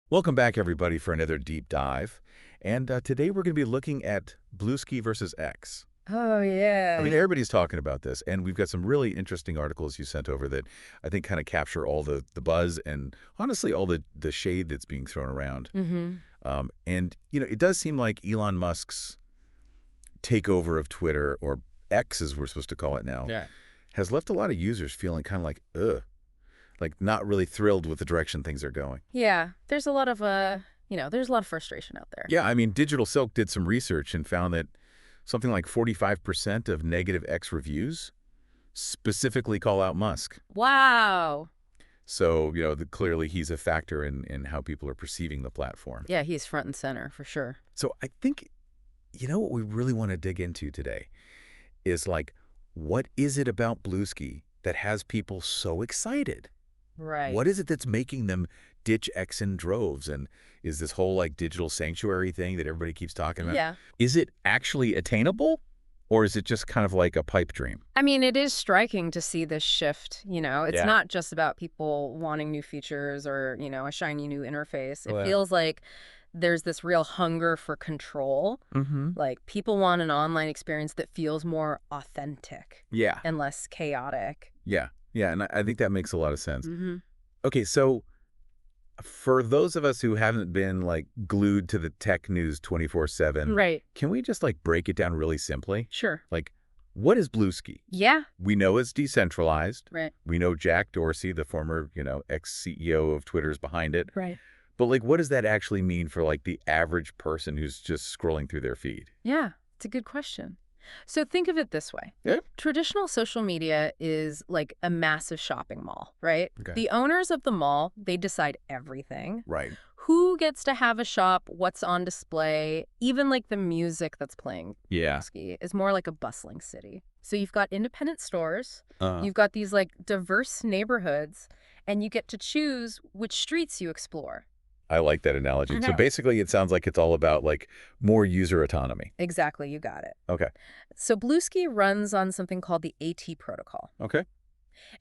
Welcome back, everybody, for another deep dive. And today we're going to be looking at Bluesky versus X. Oh, I yeah. mean, everybody's talking about this, and we've got some really interesting articles you sent over that I think kind of capture all the buzz and honestly all the shade that's being thrown around. Mm-hmm. It does seem like Elon Musk's takeover of Twitter, or X as we're supposed to call it now, Yeah. has left a lot of users feeling kind of like, ugh, like not really thrilled with the direction things are going. Yeah. There's a lot of there's a lot of frustration out there. Yeah, I mean, Digital Silk did some research and found that something like 45% of negative X reviews specifically call out Musk. Wow. So, clearly he's a factor in how people are perceiving the platform. Yeah, he's front and center for sure. So I think, what we really want to dig into today is like, what is it about Bluesky that has people so excited? Right. What is it that's making them ditch X in droves? And is this whole like digital sanctuary thing that everybody keeps talking about? Yeah. Is it actually attainable, or is it just kind of like a pipe dream? I mean, it is striking to see this shift, It's Yeah. not just about people wanting new features or, a shiny new interface. It Well, feels like there's this real hunger for control. mm-hmm. Like people want an online experience that feels more authentic Yeah. and less chaotic. Yeah. Yeah. And I think that makes a lot of sense. Mm-hmm. Okay. So for those of us who haven't been like glued to the tech news 24/7, Right. can we just like break it down really simply? Sure. Like, what is Bluesky? Yeah. We know it's decentralized. Right. We know Jack Dorsey, the former, ex-CEO of Twitter, is behind it. Right. But like, what does that actually mean for like the average person who's just scrolling through their feed? Yeah, it's a good question. So think of it this way. Yeah. Traditional social media is like a massive shopping mall, right? Okay. The owners of the mall, they decide everything. Right. Who gets to have a shop, what's on display, even like the music that's playing. Yeah. Bluesky is more like a bustling city. So you've got independent stores, Uh, you've got these like diverse neighborhoods, and you get to choose which streets you explore. I like that analogy. I So know. basically, it sounds like it's all about like more user autonomy. Exactly, you got it. Okay. So Bluesky runs on something called the AT protocol. Okay.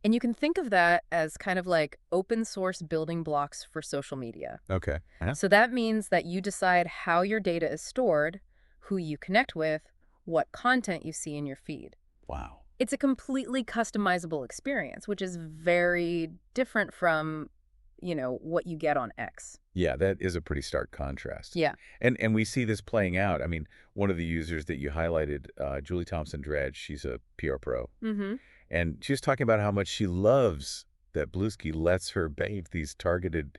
And you can think of that as kind of like open source building blocks for social media. Okay. Uh-huh. So that means that you decide how your data is stored, who you connect with, what content you see in your feed. Wow. It's a completely customizable experience, which is very different from, what you get on X. Yeah, that is a pretty stark contrast. Yeah. And we see this playing out. I mean, one of the users that you highlighted, Julie Thompson Dredge, she's a PR pro. Mm-hmm. And she was talking about how much she loves that Bluesky lets her make these targeted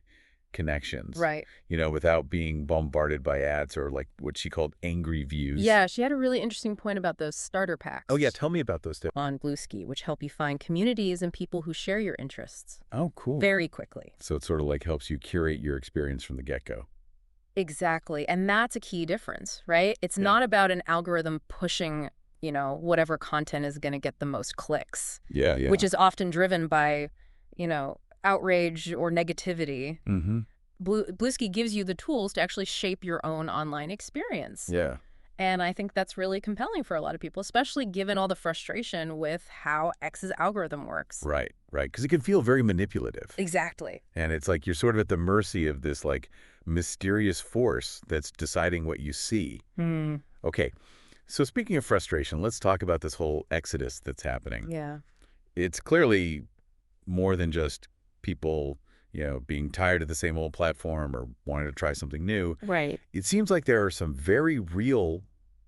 connections. Right. Without being bombarded by ads or like what she called angry views. Yeah, she had a really interesting point about those starter packs. Oh, yeah. Tell me about those two. On Bluesky, which help you find communities and people who share your interests Oh, cool. very quickly. So it sort of like helps you curate your experience from the get-go. Exactly. And that's a key difference, right? It's Yeah. not about an algorithm pushing, whatever content is going to get the most clicks, Yeah, yeah. which is often driven by, outrage or negativity. Mm-hmm. Bluesky gives you the tools to actually shape your own online experience. Yeah. And I think that's really compelling for a lot of people, especially given all the frustration with how X's algorithm works. Right, right. Because it can feel very manipulative. Exactly. And it's like you're sort of at the mercy of this like mysterious force that's deciding what you see. Hmm. Okay. So speaking of frustration, let's talk about this whole exodus that's happening. Yeah. It's clearly more than just people, being tired of the same old platform or wanting to try something new. Right. It seems like there are some very real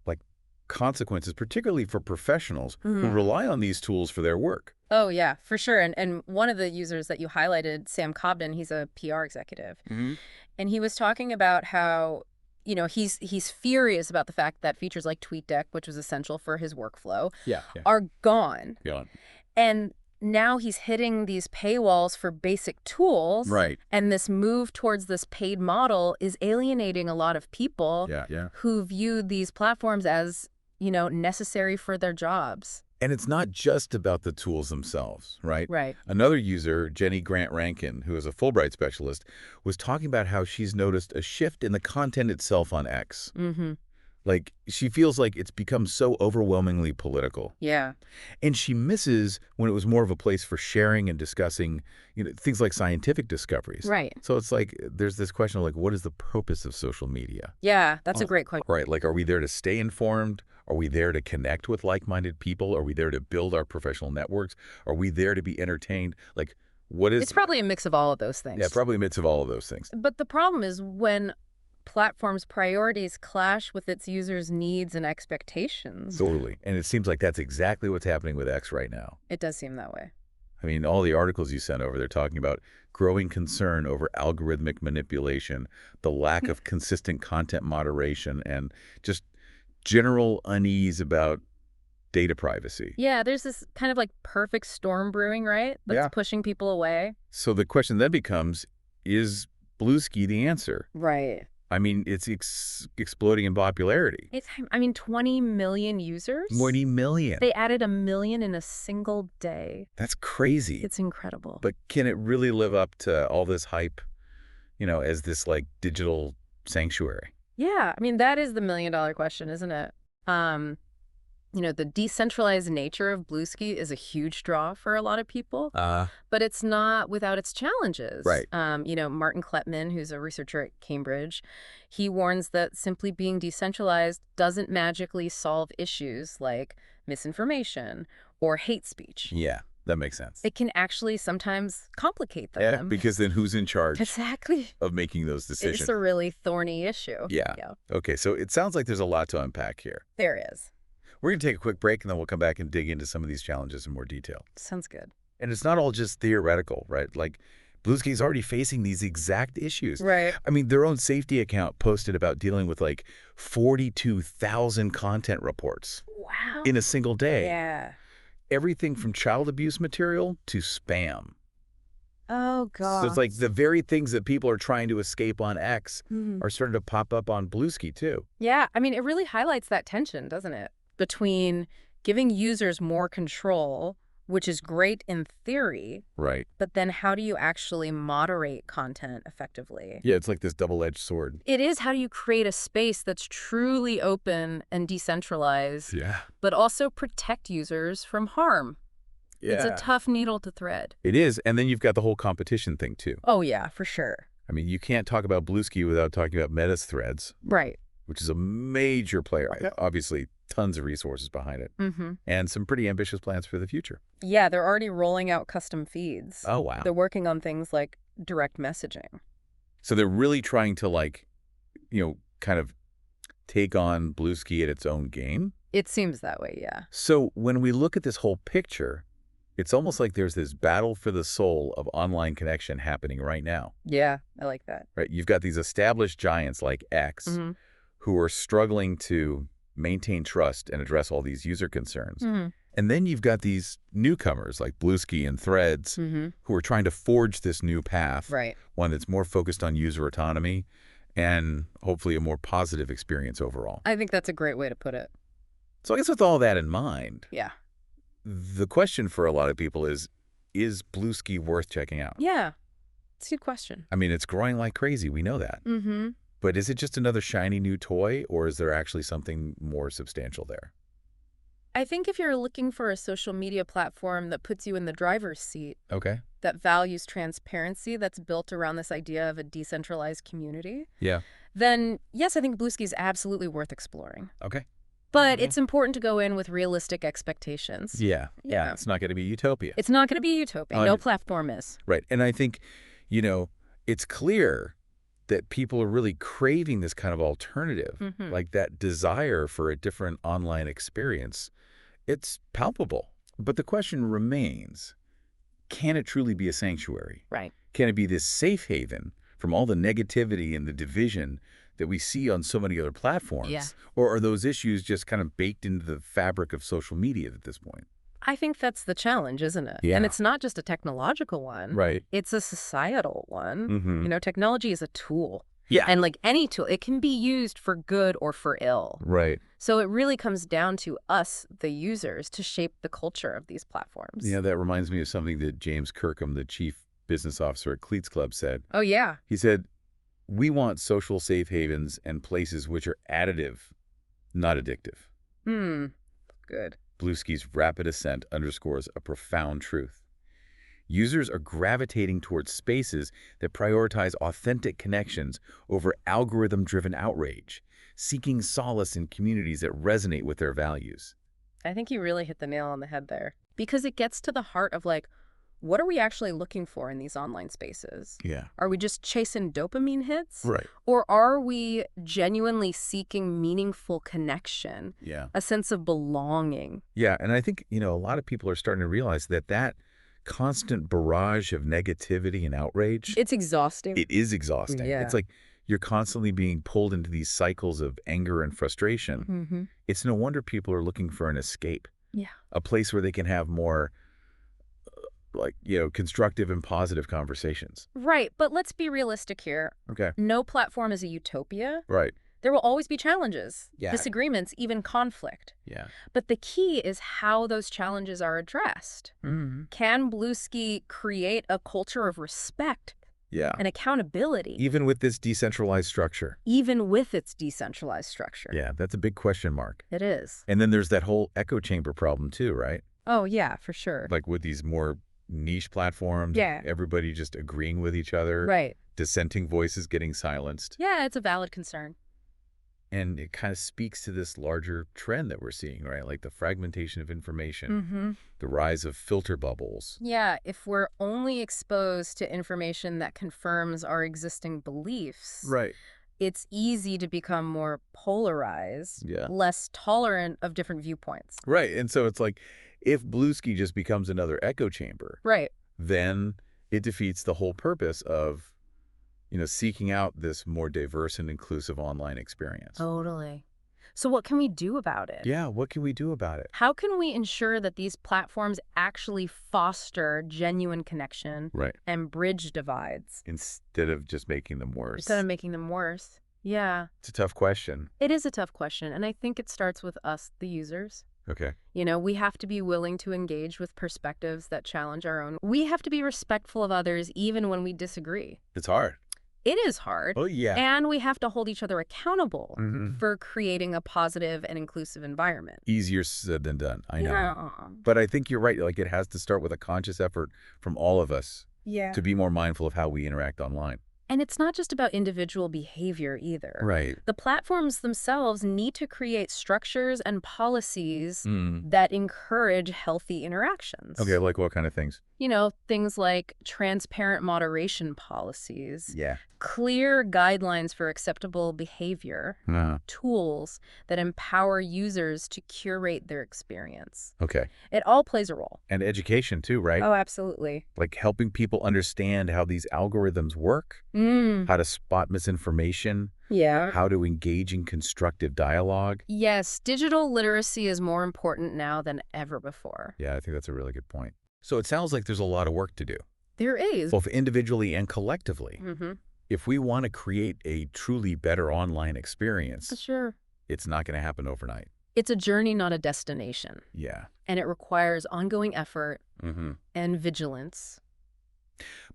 like consequences, particularly for professionals who Mhm. rely on these tools for their work. Oh, yeah, for sure. And one of the users that you highlighted, Sam Cobden, he's a PR executive. Mm-hmm. And he was talking about how, he's furious about the fact that features like TweetDeck, which was essential for his workflow, Yeah. are gone. Yeah. And now he's hitting these paywalls for basic tools. Right. And this move towards this paid model is alienating a lot of people Yeah. Yeah. who view these platforms as, necessary for their jobs. And it's not just about the tools themselves, right? Right. Another user, Jenny Grant Rankin, who is a Fulbright specialist, was talking about how she's noticed a shift in the content itself on X. Mm-hmm. Like, she feels like it's become so overwhelmingly political. Yeah. And she misses when it was more of a place for sharing and discussing, things like scientific discoveries. Right. So it's like there's this question of like, what is the purpose of social media? Yeah, that's a great question. Right. Like, are we there to stay informed? Are we there to connect with like-minded people? Are we there to build our professional networks? Are we there to be entertained? Like, what is... It's probably a mix of all of those Yeah, things. probably a mix of all of those things. But the problem is when platforms' priorities clash with its users' needs and expectations. Totally. And it seems like that's exactly what's happening with X right now. It does seem that way. I mean, all the articles you sent over, they're talking about growing concern over algorithmic manipulation, the lack of consistent content moderation, and just general unease about data privacy. Yeah, there's this kind of like perfect storm brewing, right? That's Yeah. pushing people away. So the question then becomes, is Bluesky the answer? Right. I mean, it's exploding in popularity. I mean, 20 million users? 20 million. They added 1 million in a single day. That's crazy. It's incredible. But can it really live up to all this hype, as this like digital sanctuary? Yeah, I mean, that is the million-dollar question, isn't it? The decentralized nature of Bluesky is a huge draw for a lot of people, but it's not without its challenges. Right. Martin Kleppman, who's a researcher at Cambridge, he warns that simply being decentralized doesn't magically solve issues like misinformation or hate speech. Yeah, that makes sense. It can actually sometimes complicate them. Yeah, because then who's in charge Exactly. of making those decisions? It's a really thorny issue. Yeah. Okay, so it sounds like there's a lot to unpack here. There is. We're going to take a quick break, and then we'll come back and dig into some of these challenges in more detail. Sounds good. And it's not all just theoretical, right? Like, Bluesky's already facing these exact issues. Right. I mean, their own safety account posted about dealing with like 42,000 content reports Wow. in a single day. Yeah. Everything from child abuse material to spam. Oh, God. So it's like the very things that people are trying to escape on X Mhm. are starting to pop up on Bluesky too. Yeah, I mean, it really highlights that tension, doesn't it? Between giving users more control, which is great in theory, Right. but then how do you actually moderate content effectively? Yeah, it's like this double-edged sword. It is, how do you create a space that's truly open and decentralized, Yeah. but also protect users from harm? Yeah. It's a tough needle to thread. It is. And then you've got the whole competition thing too. Oh, yeah, for sure. I mean, you can't talk about Bluesky without talking about Meta's Threads, Right. which is a major player. Okay. Obviously, tons of resources behind it. Mm-hmm. And some pretty ambitious plans for the future. Yeah, they're already rolling out custom feeds. Oh, wow. They're working on things like direct messaging. So they're really trying to kind of take on Bluesky at its own game. It seems that way, yeah. So when we look at this whole picture, it's almost like there's this battle for the soul of online connection happening right now. Yeah, I like that. Right? You've got these established giants like X Mm-hmm. who are struggling to maintain trust and address all these user concerns. Mm-hmm. And then you've got these newcomers like Bluesky and Threads Mm-hmm. who are trying to forge this new path, Right. one that's more focused on user autonomy and hopefully a more positive experience overall. I think that's a great way to put it. So I guess with all that in mind, Yeah. the question for a lot of people is Bluesky worth checking out? Yeah. It's a good question. I mean, it's growing like crazy. We know that. Mm-hmm. But is it just another shiny new toy, or is there actually something more substantial there? I think if you're looking for a social media platform that puts you in the driver's seat, Okay. that values transparency, that's built around this idea of a decentralized community, Yeah. then yes, I think Bluesky is absolutely worth exploring. Okay. But it's important to go in with realistic expectations. Yeah. Yeah. It's not going to be utopia. It's not going to be utopia. No platform is. Right. And I think, it's clear that people are really craving this kind of alternative, Mhm. like that desire for a different online experience. It's palpable. But the question remains, can it truly be a sanctuary? Right. Can it be this safe haven from all the negativity and the division that we see on so many other platforms? Yeah. Or are those issues just kind of baked into the fabric of social media at this point? I think that's the challenge, isn't it? Yeah. And it's not just a technological one. Right. It's a societal one. Mm-hmm. Technology is a tool. Yeah. And like any tool, it can be used for good or for ill. Right. So it really comes down to us, the users, to shape the culture of these platforms. That reminds me of something that James Kirkham, the chief business officer at Cleats Club, said. Oh, yeah. He said, "We want social safe havens and places which are additive not addictive. Good. Bluesky's rapid ascent underscores a profound truth. Users are gravitating towards spaces that prioritize authentic connections over algorithm-driven outrage, seeking solace in communities that resonate with their values. I think you really hit the nail on the head there. Because it gets to the heart of, like, what are we actually looking for in these online spaces? Yeah. Are we just chasing dopamine hits? Right. Or are we genuinely seeking meaningful connection? Yeah. A sense of belonging? Yeah, and I think, a lot of people are starting to realize that constant barrage of negativity and outrage, It's exhausting. it is exhausting. Yeah. It's like you're constantly being pulled into these cycles of anger and frustration. It's no wonder people are looking for an escape. Yeah. A place where they can have more, constructive and positive conversations. Right, but let's be realistic here. Okay. No platform is a utopia. Right. There will always be challenges, Yeah. disagreements, even conflict. Yeah. But the key is how those challenges are addressed. Can Bluesky create a culture of respect Yeah. and accountability, Even with this decentralized structure. even with its decentralized structure? Yeah, that's a big question mark. It is. And then there's that whole echo chamber problem too, right? Oh, yeah, for sure. Like with these more niche platforms, Yeah. everybody just agreeing with each other, Right. dissenting voices getting silenced. Yeah, it's a valid concern. And it kind of speaks to this larger trend that we're seeing, right? Like the fragmentation of information, the rise of filter bubbles. Yeah, if we're only exposed to information that confirms our existing beliefs, Right. it's easy to become more polarized, Yeah. less tolerant of different viewpoints. Right. And so it's like, if Bluesky just becomes another echo chamber, Right. then it defeats the whole purpose of, seeking out this more diverse and inclusive online experience. Totally. So what can we do about it? Yeah, what can we do about it? How can we ensure that these platforms actually foster genuine connection Right. and bridge divides Instead of just making them worse. instead of making them worse? Yeah, It's a tough question. it is a tough question, and I think it starts with us, the users. Okay. We have to be willing to engage with perspectives that challenge our own. We have to be respectful of others even when we disagree. It's hard. It is hard. Oh, yeah. And we have to hold each other accountable Mhm. for creating a positive and inclusive environment. Easier said than done. I know. Yeah. But I think you're right. Like, it has to start with a conscious effort from all of us Yeah. to be more mindful of how we interact online. And it's not just about individual behavior either. Right. The platforms themselves need to create structures and policies Mm. that encourage healthy interactions. Okay, like what kind of things? Things like transparent moderation policies, Yeah. clear guidelines for acceptable behavior, Uh-huh. tools that empower users to curate their experience. Okay. It all plays a role. And education too, right? Oh, absolutely. Like helping people understand how these algorithms work, how to spot misinformation, Yeah. how to engage in constructive dialogue. Yes, digital literacy is more important now than ever before. Yeah, I think that's a really good point. So it sounds like there's a lot of work to do, There is. both individually and collectively. If we want to create a truly better online experience, Sure. it's not going to happen overnight. It's a journey, not a destination. Yeah. And it requires ongoing effort Mm-hmm. and vigilance.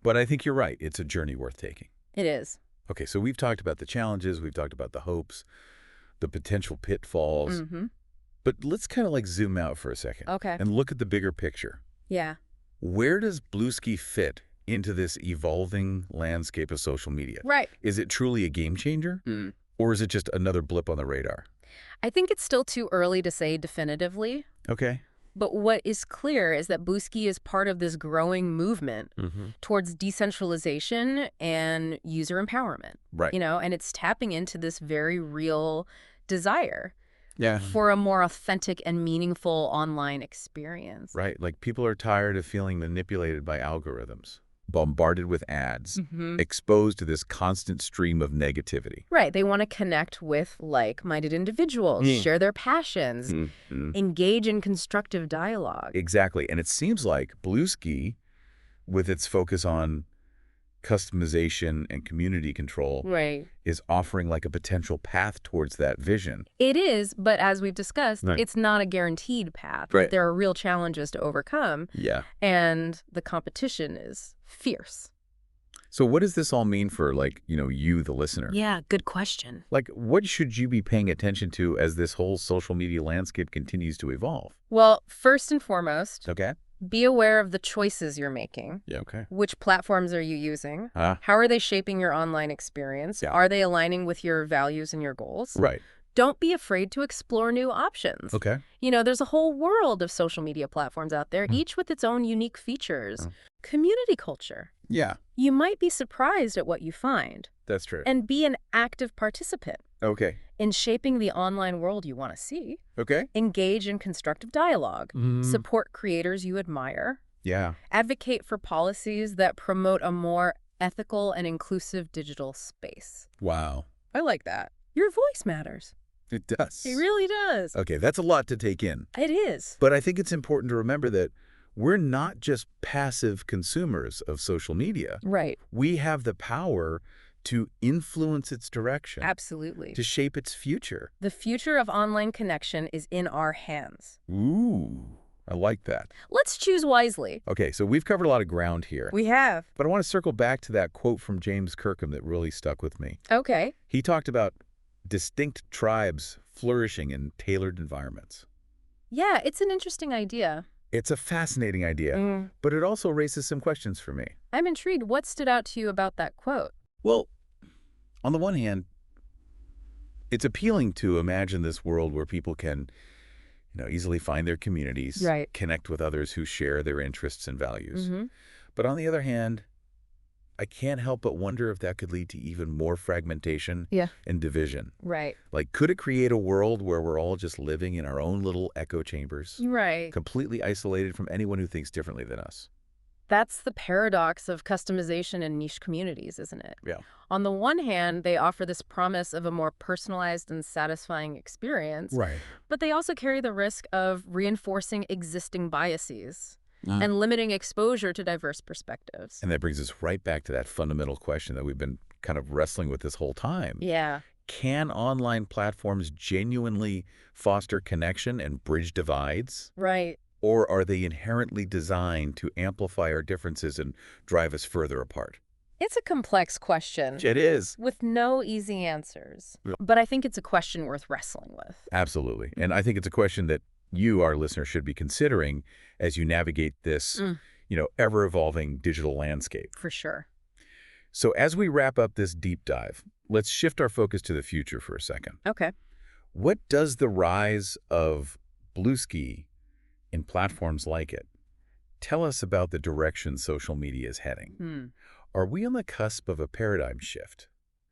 But I think you're right. It's a journey worth taking. It is. Okay, so we've talked about the challenges, we've talked about the hopes, the potential pitfalls, but let's kind of like zoom out for a second Okay. and look at the bigger picture. Yeah. Where does Bluesky fit into this evolving landscape of social media? Right. Is it truly a game changer? Or is it just another blip on the radar? I think it's still too early to say definitively. Okay. But what is clear is that Bluesky is part of this growing movement towards decentralization and user empowerment. Right. And it's tapping into this very real desire Yeah. for a more authentic and meaningful online experience. Right. Like people are tired of feeling manipulated by algorithms, bombarded with ads, exposed to this constant stream of negativity. Right. They want to connect with like-minded individuals, share their passions, engage in constructive dialogue. Exactly. And it seems like Bluesky, with its focus on customization and community control, Right. is offering like a potential path towards that vision. It is, but as we've discussed, Right. it's not a guaranteed path. Right. There are real challenges to overcome, Yeah. and the competition is fierce. So what does this all mean for, like, you, the listener? Yeah, good question. Like, what should you be paying attention to as this whole social media landscape continues to evolve? Well, first and foremost, Okay. be aware of the choices you're making. Yeah, okay. Which platforms are you using? Ah, How are they shaping your online experience? yeah. Are they aligning with your values and your goals? Right. Don't be afraid to explore new options. Okay. There's a whole world of social media platforms out there, each with its own unique features. Mm. Community culture. Yeah, You might be surprised at what you find. that's true. And be an active participant Okay. in shaping the online world you want to see. Okay. Engage in constructive dialogue. Mm. Support creators you admire. Yeah. Advocate for policies that promote a more ethical and inclusive digital space. Wow. I like that. Your voice matters. It does. It really does. Okay, that's a lot to take in. It is. But I think it's important to remember that we're not just passive consumers of social media. Right. We have the power to influence its direction, Absolutely. to shape its future. The future of online connection is in our hands. Ooh, I like that. Let's choose wisely. Okay, so we've covered a lot of ground here. We have. But I want to circle back to that quote from James Kirkham that really stuck with me. Okay. He talked about distinct tribes flourishing in tailored environments. Yeah, it's an interesting idea. It's a fascinating idea, but it also raises some questions for me. I'm intrigued. What stood out to you about that quote? Well, on the one hand, it's appealing to imagine this world where people can, easily find their communities, Right. connect with others who share their interests and values. Mm-hmm. But on the other hand, I can't help but wonder if that could lead to even more fragmentation Yeah. and division. Right. Like, could it create a world where we're all just living in our own little echo chambers, Right. completely isolated from anyone who thinks differently than us? That's the paradox of customization in niche communities, isn't it? Yeah. On the one hand, they offer this promise of a more personalized and satisfying experience, Right. but they also carry the risk of reinforcing existing biases and limiting exposure to diverse perspectives. And that brings us right back to that fundamental question that we've been kind of wrestling with this whole time. Yeah. Can online platforms genuinely foster connection and bridge divides? Right. Or are they inherently designed to amplify our differences and drive us further apart? It's a complex question It is. with no easy answers, Yeah. but I think it's a question worth wrestling with. Absolutely. And I think it's a question that you, our listener, should be considering as you navigate this, ever-evolving digital landscape. For sure. So as we wrap up this deep dive, let's shift our focus to the future for a second. Okay. What does the rise of Bluesky and platforms like it tell us about the direction social media is heading? Are we on the cusp of a paradigm shift?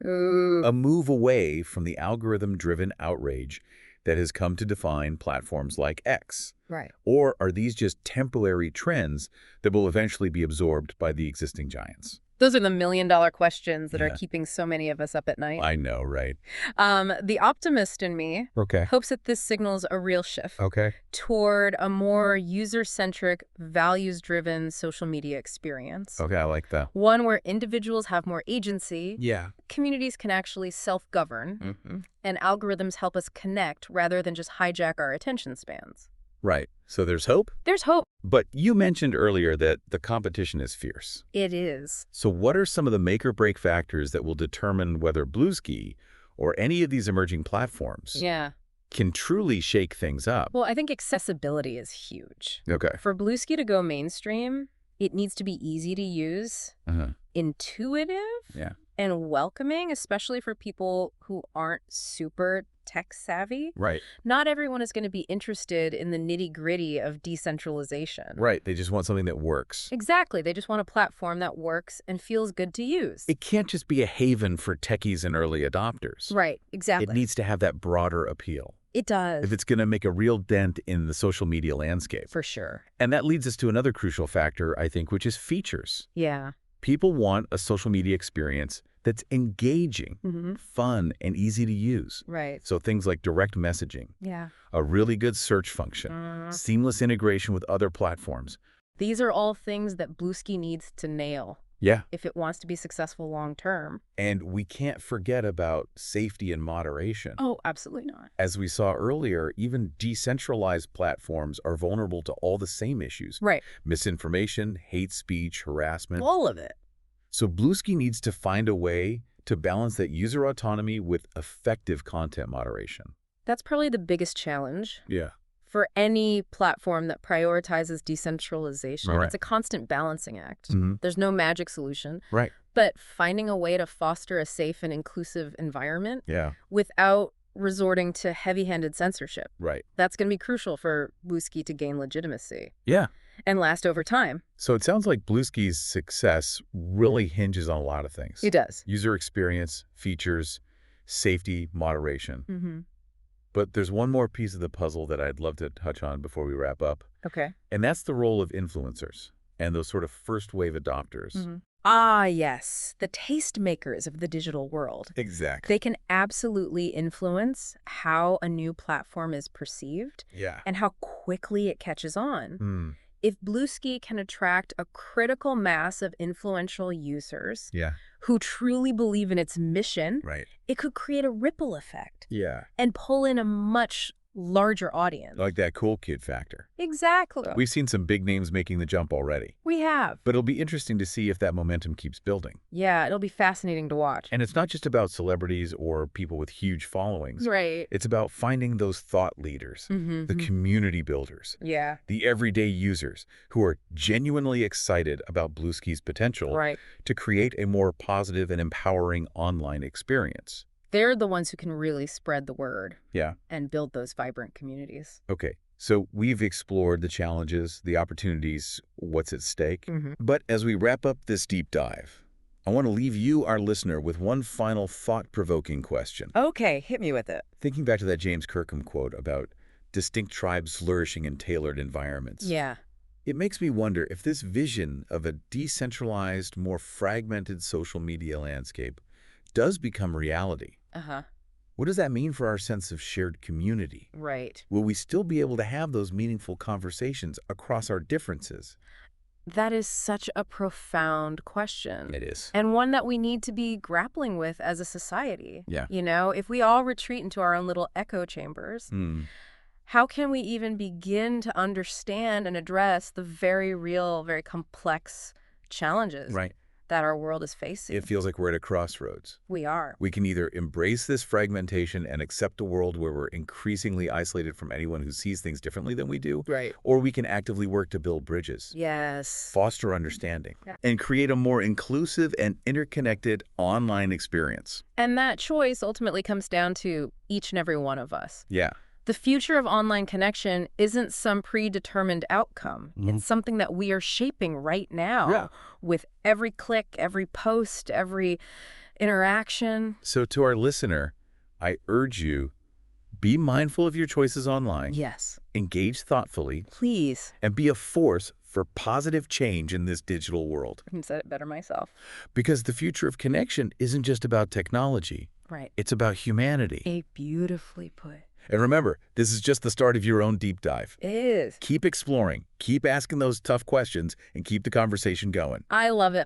A move away from the algorithm-driven outrage that has come to define platforms like X? Right. Or are these just temporary trends that will eventually be absorbed by the existing giants? Those are the million-dollar questions that are Yeah. keeping so many of us up at night. I know, right? The optimist in me Okay. hopes that this signals a real shift Okay. toward a more user-centric, values-driven social media experience. Okay, I like that. One where individuals have more agency, Yeah. communities can actually self-govern, and algorithms help us connect rather than just hijack our attention spans. Right. So there's hope? There's hope. But you mentioned earlier that the competition is fierce. It is. So what are some of the make-or-break factors that will determine whether Bluesky or any of these emerging platforms Yeah. can truly shake things up? Well, I think accessibility is huge. Okay. For Bluesky to go mainstream, it needs to be easy to use, intuitive, Yeah. and welcoming, especially for people who aren't super tech savvy. Right. Not everyone is going to be interested in the nitty-gritty of decentralization. Right. They just want something that works. Exactly. They just want a platform that works and feels good to use. It can't just be a haven for techies and early adopters. Right. Exactly. It needs to have that broader appeal It does. if it's going to make a real dent in the social media landscape. For sure. And that leads us to another crucial factor, I think, which is features. Yeah. People want a social media experience that's engaging, fun, and easy to use. Right. So things like direct messaging, Yeah. a really good search function, seamless integration with other platforms. These are all things that Bluesky needs to nail Yeah. if it wants to be successful long term. And we can't forget about safety and moderation. Oh, absolutely not. As we saw earlier, even decentralized platforms are vulnerable to all the same issues. Right. Misinformation, hate speech, harassment. All of it. So Bluesky needs to find a way to balance that user autonomy with effective content moderation. That's probably the biggest challenge Yeah. for any platform that prioritizes decentralization. All right. It's a constant balancing act. Mhm. There's no magic solution, Right. but finding a way to foster a safe and inclusive environment Yeah. without resorting to heavy-handed censorship. Right. That's going to be crucial for Bluesky to gain legitimacy Yeah. and last over time. So it sounds like Bluesky's success really hinges on a lot of things. It does. User experience, features, safety, moderation. Mm-hmm. But there's one more piece of the puzzle that I'd love to touch on before we wrap up. Okay. And that's the role of influencers and those sort of first-wave adopters. Mm-hmm. Ah, yes. The tastemakers of the digital world. Exactly. They can absolutely influence how a new platform is perceived Yeah. and how quickly it catches on. Hmm. If Bluesky can attract a critical mass of influential users Yeah. who truly believe in its mission, Right. it could create a ripple effect Yeah. and pull in a much larger audience. Like that cool kid factor. Exactly. We've seen some big names making the jump already. We have. But it'll be interesting to see if that momentum keeps building. Yeah, it'll be fascinating to watch. And it's not just about celebrities or people with huge followings. Right. It's about finding those thought leaders, Mm-hmm. the community builders, Yeah. the everyday users who are genuinely excited about Bluesky's potential Right. to create a more positive and empowering online experience. They're the ones who can really spread the word. Yeah. And build those vibrant communities. Okay. So we've explored the challenges, the opportunities, what's at stake. Mm-hmm. But as we wrap up this deep dive, I want to leave you, our listener, with one final thought-provoking question. Okay, hit me with it. Thinking back to that James Kirkham quote about distinct tribes flourishing in tailored environments. Yeah. It makes me wonder if this vision of a decentralized, more fragmented social media landscape does become reality. Uh-huh. What does that mean for our sense of shared community? Right. Will we still be able to have those meaningful conversations across our differences? That is such a profound question. It is. And one that we need to be grappling with as a society. Yeah. You know, if we all retreat into our own little echo chambers, how can we even begin to understand and address the very real, very complex challenges Right. that our world is facing? It feels like we're at a crossroads. We are. We can either embrace this fragmentation and accept a world where we're increasingly isolated from anyone who sees things differently than we do, Right. or we can actively work to build bridges, Yes. foster understanding, Yeah. and create a more inclusive and interconnected online experience. And that choice ultimately comes down to each and every one of us. Yeah. The future of online connection isn't some predetermined outcome. It's something that we are shaping right now. Yeah. With every click, every post, every interaction. So to our listener, I urge you, be mindful of your choices online, Yes. engage thoughtfully, Please. and be a force for positive change in this digital world. I couldn't said it better myself. Because the future of connection isn't just about technology. Right. It's about humanity. A beautifully put. And remember, this is just the start of your own deep dive. It is. Keep exploring, keep asking those tough questions, and keep the conversation going. I love it.